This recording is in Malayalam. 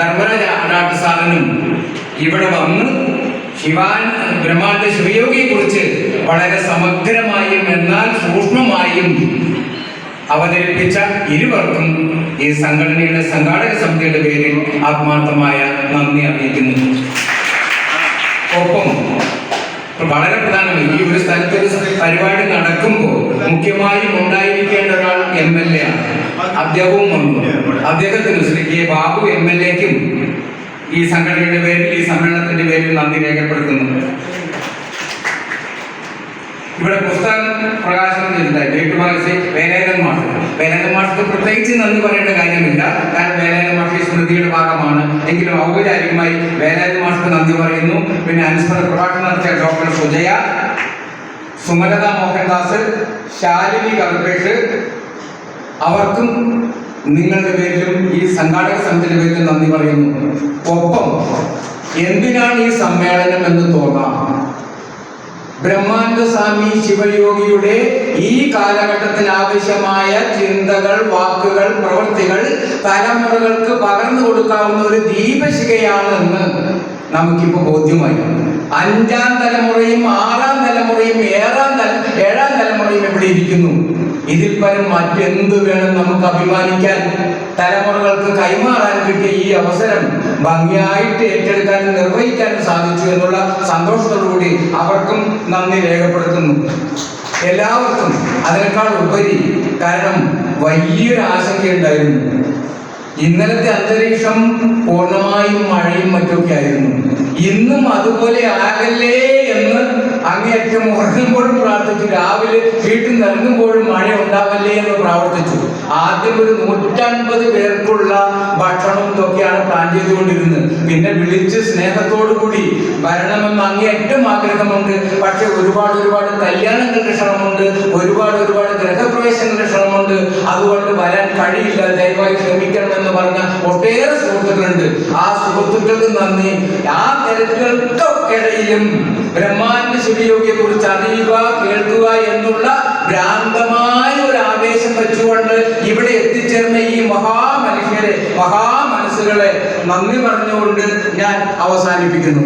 ധർമ്മരാജ ആടാട്ട് സാറിനും ഇവിടെ വന്ന് ബ്രഹ്മാനന്ദ ശിവയോഗിയെ കുറിച്ച് വളരെ സമഗ്രമായും എന്നാൽ സൂക്ഷ്മമായും അവതരിപ്പിച്ച ഇരുവർക്കും ഈ സംഘടനയുടെ സംഘാടക സമിതിയുടെ പേരിൽ ആത്മാർത്ഥമായ നന്ദി അറിയിക്കുന്നു. ഒപ്പം വളരെ പ്രധാനമായി ഈ ഒരു സ്ഥലത്ത് ഒരു പരിപാടി നടക്കുമ്പോൾ മുഖ്യമായും ഉണ്ടായിരിക്കേണ്ട ഒരാൾ MLA ആണ്. അദ്ദേഹവും വന്നു. അദ്ദേഹത്തിന് ശ്രീ കെ ബാബു MLAക്കും ഈ സംഘടനയുടെ പേരിൽ ഈ സമ്മേളനത്തിന്റെ പേരിൽ നന്ദി രേഖപ്പെടുത്തുന്നു. ഇവിടെ പുസ്തകം പ്രകാശനം ചെയ്തിട്ടുണ്ടായി വീട്ടുമാശ്രീ വേലായുധൻ മാഷ്. വേലായുധൻ മാഷ്ക്ക് പ്രത്യേകിച്ച് നന്ദി പറയേണ്ട കാര്യമില്ല, കാരണം വേലായുധൻ മാഷ് സ്മൃതിയുടെ ഭാഗമാണ്. എങ്കിലും ഔപചാരികമായി വേലായുധൻ മാഷ്ക്ക് നന്ദി പറയുന്നു. പിന്നെ അനുസ്മരണ പ്രഭാഷണം നടത്തിയ ഡോക്ടർ സുജയ, സുമലത മോഹൻദാസ്, ശാലിനി കറുപ്പേഷ്, അവർക്കും നിങ്ങളുടെ പേരിലും ഈ സംഘാടക സമിതിയുടെ പേരിലും നന്ദി പറയുന്നു. ഒപ്പം എന്തിനാണ് ഈ സമ്മേളനം എന്ന് തോന്നാം. ബ്രഹ്മാനന്ദ സ്വാമി ശിവയോഗിയുടെ ഈ കാലഘട്ടത്തിൽ ആവശ്യമായ ചിന്തകൾ, വാക്കുകൾ, പ്രവൃത്തികൾ തലമുറകൾക്ക് പകർന്നു കൊടുക്കാവുന്ന ഒരു ദീപശിഖയാണെന്ന് നമുക്കിപ്പോൾ ബോധ്യമായി. 5ാം തലമുറയും 6ാം തലമുറയും 7ാം തലമുറയും ഇവിടെ ഇരിക്കുന്നു. ഇതിൽ പരം മറ്റെന്ത് വേണം നമുക്ക് അഭിമാനിക്കാൻ? തലമുറകൾക്ക് കൈമാറാൻ കിട്ടിയ ഈ അവസരം ഭംഗിയായിട്ട് ഏറ്റെടുക്കാനും നിർവഹിക്കാനും സാധിച്ചു എന്നുള്ള സന്തോഷത്തോടുകൂടി അവർക്കും നന്ദി രേഖപ്പെടുത്തുന്നു. എല്ലാവർക്കും അതിനേക്കാൾ ഉപരി, കാരണം വലിയൊരു ആശങ്കയുണ്ടായിരുന്നു. ഇന്നലത്തെ അന്തരീക്ഷം പൂർണ്ണമായും മഴയും മറ്റുമൊക്കെ ആയിരുന്നു. ഇന്നും അതുപോലെ ആകല്ലേ എന്ന് അങ്ങേയറ്റം ഉറങ്ങുമ്പോഴും പ്രാർത്ഥിച്ചു. രാവിലെ വീട്ടിൽ നിന്ന് ഇറങ്ങുമ്പോഴും മഴ ഉണ്ടാവല്ലേ എന്ന് പ്രാർത്ഥിച്ചു. ആദ്യം ഒരു 150 പേർക്കുള്ള ഭക്ഷണം ഇതൊക്കെയാണ് പ്ലാൻ ചെയ്തുകൊണ്ടിരുന്നത്. പിന്നെ വിളിച്ച് സ്നേഹത്തോടു കൂടി വരണമെന്ന് അങ്ങേയറ്റം ആഗ്രഹമുണ്ട്. പക്ഷെ ഒരുപാട് കല്യാണങ്ങളുടെ ക്ഷണമുണ്ട്, ഒരുപാട് ഗൃഹപ്രവേശങ്ങളുടെ ക്ഷണമുണ്ട്. അതുകൊണ്ട് വരാൻ കഴിയില്ല, ദയവായി ക്ഷമിക്കണമെന്ന് പറഞ്ഞ ഒട്ടേറെ സുഹൃത്തുക്കളുണ്ട്. ആ സുഹൃത്തുക്കൾക്ക് നന്ദി. ആ തിരക്കുകൾക്കിടയിലും ബ്രഹ്മാനന്ദ ശിവയോഗിയെ കുറിച്ച് അറിയുക, കേൾക്കുക എന്നുള്ള ഭ്രാന്തമായ ഒരു ആവേശം വെച്ചുകൊണ്ട് ഇവിടെ എത്തിച്ചേർന്ന ഈ മഹാമനുഷ്യരെ, മഹാമനസ്സുകളെ നന്ദി പറഞ്ഞുകൊണ്ട് ഞാൻ അവസാനിപ്പിക്കുന്നു.